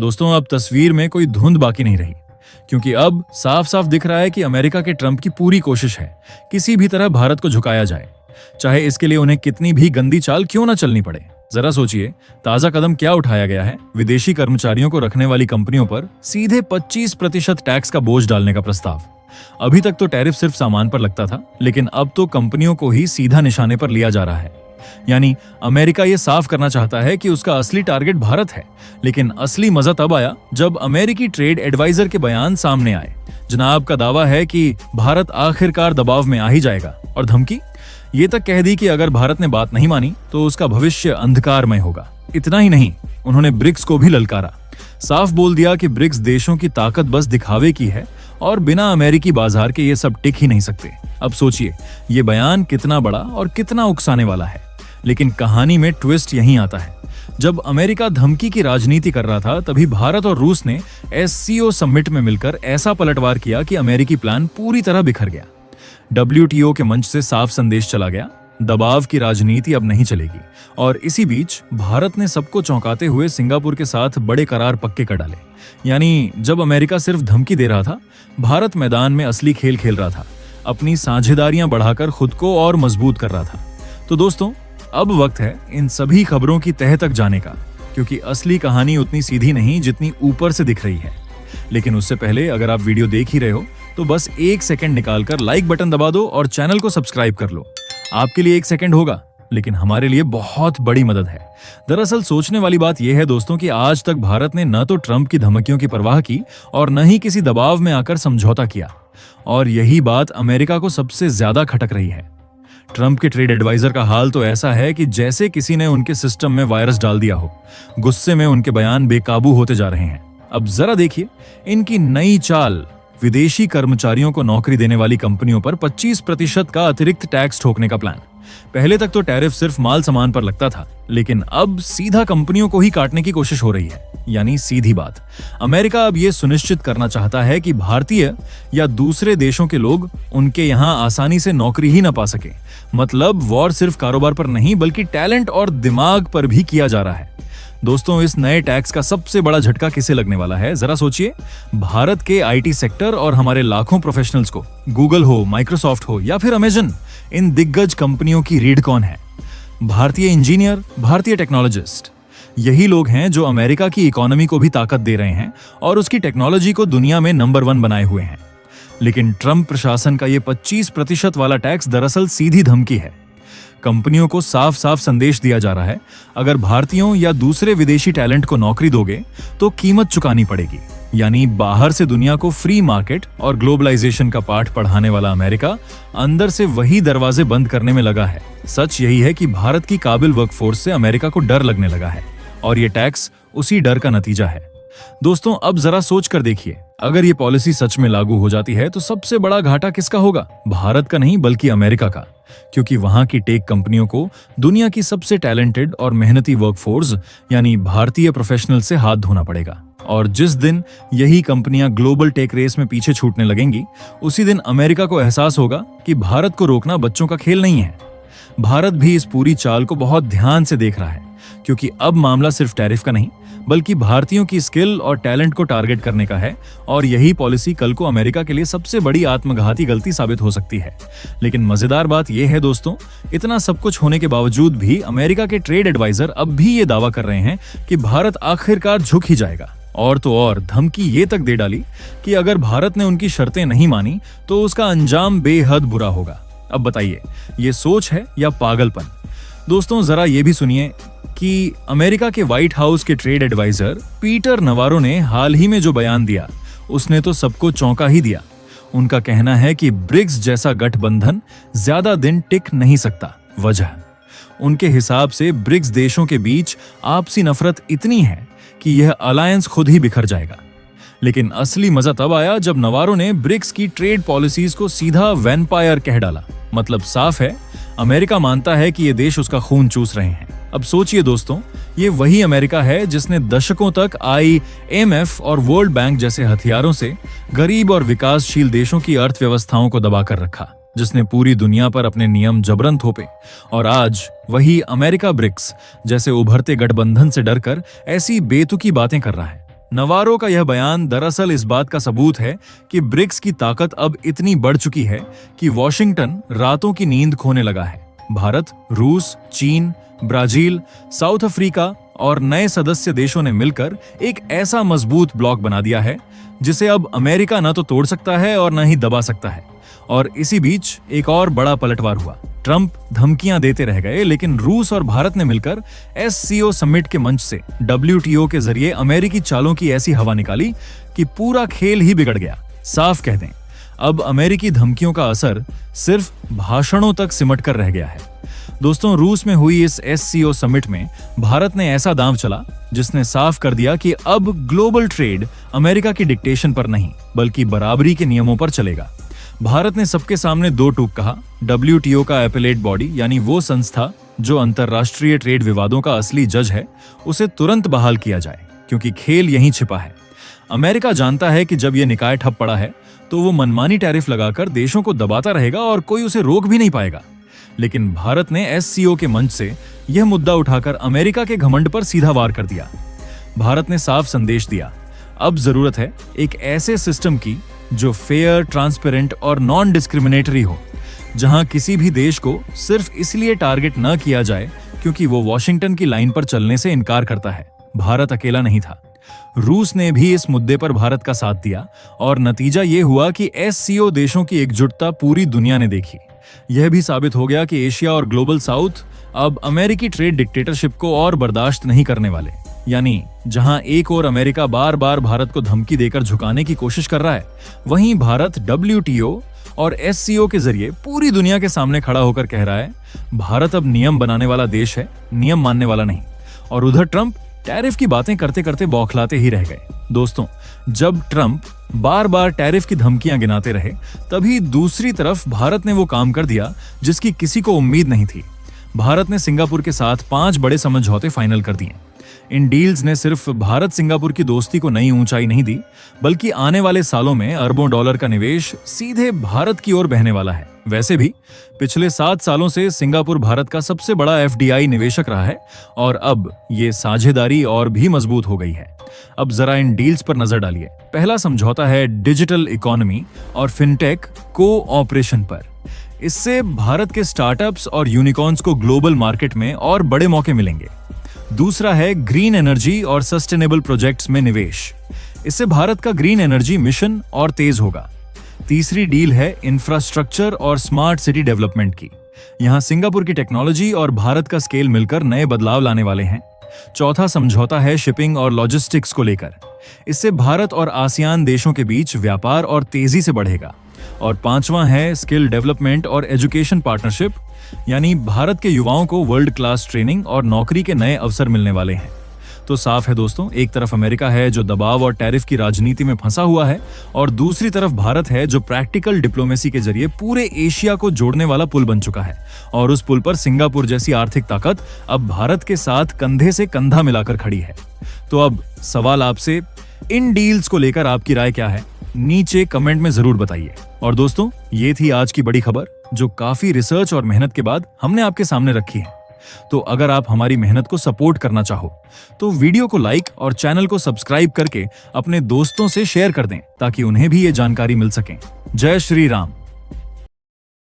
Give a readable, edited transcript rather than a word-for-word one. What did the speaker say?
दोस्तों, अब तस्वीर में कोई धुंध बाकी नहीं रही, क्योंकि अब साफ साफ दिख रहा है कि अमेरिका के ट्रंप की पूरी कोशिश है किसी भी तरह भारत को झुकाया जाए, चाहे इसके लिए उन्हें कितनी भी गंदी चाल क्यों ना चलनी पड़े। जरा सोचिए, ताजा कदम क्या उठाया गया है। विदेशी कर्मचारियों को रखने वाली कंपनियों पर सीधे 25% टैक्स का बोझ डालने का प्रस्ताव। अभी तक तो टैरिफ सिर्फ सामान पर लगता था, लेकिन अब तो कंपनियों को ही सीधा निशाने पर लिया जा रहा है। यानी अमेरिका ये साफ करना चाहता है कि उसका असली टारगेट भारत है। लेकिन असली मजा तब आया जब अमेरिकी ट्रेड एडवाइजर के बयान सामने आए। जनाब का दावा है कि भारत आखिरकार दबाव में आ ही जाएगा, और धमकी ये तक कह दी कि अगर भारत ने बात नहीं मानी तो उसका भविष्य अंधकारमय होगा। इतना ही नहीं, उन्होंने ब्रिक्स को भी ललकारा। साफ बोल दिया कि ब्रिक्स देशों की ताकत बस दिखावे की है और बिना अमेरिकी बाजार के ये सब टिक ही नहीं सकते। अब सोचिए, ये बयान कितना बड़ा और कितना उकसाने वाला है। लेकिन कहानी में ट्विस्ट यहीं आता है। जब अमेरिका धमकी की राजनीति कर रहा था, तभी भारत और रूस ने एससीओ समिट में मिलकर ऐसा पलटवार किया कि अमेरिकी प्लान पूरी तरह बिखर गया। WTO के मंच से साफ संदेश चला गया, दबाव की राजनीति अब नहीं चलेगी। और इसी बीच भारत ने सबको चौंकाते हुए सिंगापुर के साथ बड़े करार पक्के कर डाले। यानी जब अमेरिका सिर्फ धमकी दे रहा था, भारत मैदान में असली खेल खेल रहा था, अपनी साझेदारियां बढ़ाकर खुद को और मजबूत कर रहा था। तो दोस्तों, अब वक्त है इन सभी खबरों की तह तक जाने का, क्योंकि असली कहानी उतनी सीधी नहीं जितनी ऊपर से दिख रही है। लेकिन उससे पहले अगर आप वीडियो देख ही रहे हो तो बस 1 सेकंड निकालकर लाइक बटन दबा दो और चैनल को सब्सक्राइब कर लो। आपके लिए 1 सेकंड होगा, लेकिन हमारे लिए बहुत बड़ी मदद है। दरअसल सोचने वाली बात यह है दोस्तों कि आज तक भारत ने न तो ट्रंप की धमकियों की परवाह की और न ही किसी दबाव में आकर समझौता किया। और यही बात अमेरिका को सबसे ज्यादा खटक रही है। ट्रंप के ट्रेड एडवाइजर का हाल तो ऐसा है कि जैसे किसी ने उनके सिस्टम में वायरस डाल दिया हो। गुस्से में उनके बयान बेकाबू होते जा रहे हैं। अब जरा देखिए इनकी नई चाल, विदेशी कर्मचारियों को नौकरी देने वाली कंपनियों पर 25% का अतिरिक्त टैक्स ठोकने का प्लान। पहले तक तो टैरिफ सिर्फ माल सामान पर लगता था, लेकिन अब सीधा कंपनियों को ही काटने की कोशिश हो रही है। यानी सीधी बात, अमेरिका अब यह सुनिश्चित करना चाहता है कि भारतीय या दूसरे देशों के लोग उनके यहां आसानी से नौकरी ही न पा सके। मतलब वॉर सिर्फ कारोबार पर नहीं, बल्कि टैलेंट और दिमाग पर भी किया जा रहा है। दोस्तों, इस नए टैक्स का सबसे बड़ा झटका किसे लगने वाला है, जरा सोचिए। भारत के IT सेक्टर और हमारे लाखों प्रोफेशनल्स को। गूगल हो, माइक्रोसॉफ्ट हो या फिर अमेजन, इन दिग्गज कंपनियों की रीढ़ कौन है? भारतीय इंजीनियर, भारतीय टेक्नोलॉजिस्ट। यही लोग हैं जो अमेरिका की इकोनॉमी को भी ताकत दे रहे हैं और उसकी टेक्नोलॉजी को दुनिया में नंबर 1 बनाए हुए हैं। लेकिन ट्रंप प्रशासन का ये 25% वाला टैक्स दरअसल सीधी धमकी है। कंपनियों को साफ साफ संदेश दिया जा रहा है, अगर भारतीयों या दूसरे विदेशी टैलेंट को नौकरी दोगे तो कीमत चुकानी पड़ेगी। यानी बाहर से दुनिया को फ्री मार्केट और ग्लोबलाइजेशन का पाठ पढ़ाने वाला अमेरिका अंदर से वही दरवाजे बंद करने में लगा है। सच यही है कि भारत की काबिल वर्कफोर्स से अमेरिका को डर लगने लगा है, और ये टैक्स उसी डर का नतीजा है। दोस्तों, अब जरा सोच कर देखिए, अगर ये पॉलिसी सच में लागू हो जाती है तो सबसे बड़ा घाटा किसका होगा? भारत का नहीं, बल्कि अमेरिका का। क्योंकि वहां की टेक कंपनियों को दुनिया की सबसे टैलेंटेड और मेहनती वर्कफोर्स यानी भारतीय प्रोफेशनल से हाथ धोना पड़ेगा। और जिस दिन यही कंपनियां ग्लोबल टेक रेस में पीछे छूटने लगेंगी, उसी दिन अमेरिका को एहसास होगा कि भारत को रोकना बच्चों का खेल नहीं है। भारत भी इस पूरी चाल को बहुत ध्यान से देख रहा है, क्योंकि अब मामला सिर्फ टैरिफ का नहीं, बल्कि भारतीयों की स्किल और टैलेंट को टारगेट करने का है। और यही पॉलिसी कल को अमेरिका के लिए सबसे बड़ी आत्मघाती गलती साबित हो सकती है। लेकिन मजेदार बात यह है दोस्तों, इतना सब कुछ होने के बावजूद भी अमेरिका के ट्रेड एडवाइजर अब भी ये दावा कर रहे हैं कि भारत आखिरकार झुक ही जाएगा। और तो और धमकी ये तक दे डाली कि अगर भारत ने उनकी शर्तें नहीं मानी तो उसका अंजाम बेहद बुरा होगा। अब बताइए, ये सोच है या पागलपन? दोस्तों, जरा ये भी सुनिए कि अमेरिका के व्हाइट हाउस के ट्रेड एडवाइजर पीटर नवारो ने हाल ही में जो बयान दिया, उसने तो सबको चौंका ही दिया। उनका कहना है कि ब्रिक्स जैसा गठबंधन ज्यादा दिन टिक नहीं सकता। वजह, उनके हिसाब से ब्रिक्स देशों के बीच आपसी नफरत इतनी है कि यह अलायंस खुद ही बिखर जाएगा। लेकिन असली मजा तब आया जब नवारो ने ब्रिक्स की ट्रेड पॉलिसीज को सीधा वैम्पायर कह डाला। मतलब साफ है, अमेरिका मानता है कि ये देश उसका खून चूस रहे हैं। अब सोचिए दोस्तों, ये वही अमेरिका है जिसने दशकों तक IMF और वर्ल्ड बैंक जैसे हथियारों से गरीब और विकासशील देशों की अर्थव्यवस्थाओं को दबाकर रखा, जिसने पूरी दुनिया पर अपने नियम जबरन थोपे। और आज वही अमेरिका ब्रिक्स जैसे उभरते गठबंधन से डरकर ऐसी बेतुकी बातें कर रहा है। नवारो का यह बयान दरअसल इस बात का सबूत है कि ब्रिक्स की ताकत अब इतनी बढ़ चुकी है कि वॉशिंगटन रातों की नींद खोने लगा है। भारत, रूस, चीन, ब्राजील, साउथ अफ्रीका और नए सदस्य देशों ने मिलकर एक ऐसा मजबूत ब्लॉक बना दिया है जिसे अब अमेरिका न तो तोड़ सकता है और न ही दबा सकता है। और इसी बीच एक और बड़ा पलटवार हुआ। ट्रंप धमकियां देते रह गए, लेकिन रूस और भारत ने मिलकर SCO समिट के मंच से WTO के जरिए अमेरिकी चालों की ऐसी हवा निकाली कि पूरा खेल ही बिगड़ गया। साफ कह दें, अब अमेरिकी धमकियों का असर सिर्फ भाषणों तक सिमट कर रह गया है। दोस्तों, रूस में हुई इस SCO समिट में भारत ने ऐसा दांव चला जिसने साफ कर दिया कि अब ग्लोबल ट्रेड अमेरिका की डिक्टेशन पर नहीं बल्कि बराबरी के नियमों पर चलेगा। भारत ने सबके सामने दो टूक कहा। WTO का एपेलेट बॉडी यानी वो संस्था जो अंतरराष्ट्रीय ट्रेड विवादों का असली जज है, उसे तुरंत बहाल किया जाए क्योंकि खेल यहीं छिपा है। अमेरिका जानता है कि जब यह निकाय ठप पड़ा है तो वो मनमानी टैरिफ लगाकर देशों को दबाता रहेगा और कोई उसे रोक भी नहीं पाएगा। लेकिन भारत ने SCO के मंच से यह मुद्दा उठाकर अमेरिका के घमंड पर सीधा वार कर दिया। भारत ने साफ संदेश दिया, अब जरूरत है एक ऐसे सिस्टम की जो फेयर, ट्रांसपेरेंट और नॉन डिस्क्रिमिनेटरी हो, जहां किसी भी देश को सिर्फ इसलिए टारगेट न किया जाए क्योंकि वो वॉशिंगटन की लाइन पर चलने से इनकार करता है। भारत अकेला नहीं था, रूस ने भी इस मुद्दे पर भारत का साथ दिया और नतीजा ये हुआ कि SCO देशों की एकजुटता पूरी दुनिया ने देखी। यह भी साबित हो गया कि एशिया और ग्लोबल साउथ अब अमेरिकी ट्रेड डिक्टेटरशिप को और बर्दाश्त नहीं करने वाले। यानी जहां एक और अमेरिका बार बार भारत को धमकी देकर झुकाने की कोशिश कर रहा है, वहीं भारत WTO और SCO के जरिए पूरी दुनिया के सामने खड़ा होकर कह रहा है, भारत अब नियम बनाने वाला देश है, नियम मानने वाला नहीं। और उधर ट्रंप टैरिफ की बातें करते करते बौखलाते ही रह गए। दोस्तों, जब ट्रंप बार बार टैरिफ की धमकियां गिनाते रहे, तभी दूसरी तरफ भारत ने वो काम कर दिया जिसकी किसी को उम्मीद नहीं थी। भारत ने सिंगापुर के साथ 5 बड़े समझौते फाइनल कर दिए। इन डील्स ने सिर्फ भारत सिंगापुर की दोस्ती को नई ऊंचाई नहीं दी, बल्कि आने वाले सालों में अरबों डॉलर का निवेश सीधे भारत की ओर बहने वाला है। वैसे भी पिछले 7 सालों से सिंगापुर भारत का सबसे बड़ा FDI निवेशक रहा है और अब ये साझेदारी और भी मजबूत हो गई है। अब जरा इन डील्स पर नजर डालिए। पहला समझौता है डिजिटल इकोनॉमी और फिनटेक कोऑपरेशन पर। इससे भारत के स्टार्टअप्स और यूनिकॉर्न्स को ग्लोबल मार्केट में और बड़े मौके मिलेंगे। दूसरा है ग्रीन एनर्जी और सस्टेनेबल प्रोजेक्ट्स में निवेश। इससे भारत का ग्रीन एनर्जी मिशन और तेज होगा। तीसरी डील है इंफ्रास्ट्रक्चर और स्मार्ट सिटी डेवलपमेंट की। यहां सिंगापुर की टेक्नोलॉजी और भारत का स्केल मिलकर नए बदलाव लाने वाले हैं। चौथा समझौता है शिपिंग और लॉजिस्टिक्स को लेकर। इससे भारत और आसियान देशों के बीच व्यापार और तेजी से बढ़ेगा। और पांचवा है स्किल डेवलपमेंट और एजुकेशन पार्टनरशिप, यानी भारत के युवाओं को वर्ल्ड क्लास ट्रेनिंग और नौकरी के नए अवसर मिलने वाले हैं। तो साफ है दोस्तों, एक तरफ अमेरिका है जो दबाव और टैरिफ की राजनीति में फंसा हुआ है और दूसरी तरफ भारत है जो प्रैक्टिकल डिप्लोमेसी के जरिए पूरे एशिया को जोड़ने वाला पुल बन चुका है। और उस पुल पर सिंगापुर जैसी आर्थिक ताकत अब भारत के साथ कंधे से कंधा मिलाकर खड़ी है। तो अब सवाल आपसे, इन डील्स को लेकर आपकी राय क्या है? नीचे कमेंट में जरूर बताइए। और दोस्तों, ये थी आज की बड़ी खबर जो काफी रिसर्च और मेहनत के बाद हमने आपके सामने रखी है। तो अगर आप हमारी मेहनत को सपोर्ट करना चाहो तो वीडियो को लाइक और चैनल को सब्सक्राइब करके अपने दोस्तों से शेयर कर दें ताकि उन्हें भी ये जानकारी मिल सके। जय श्री राम।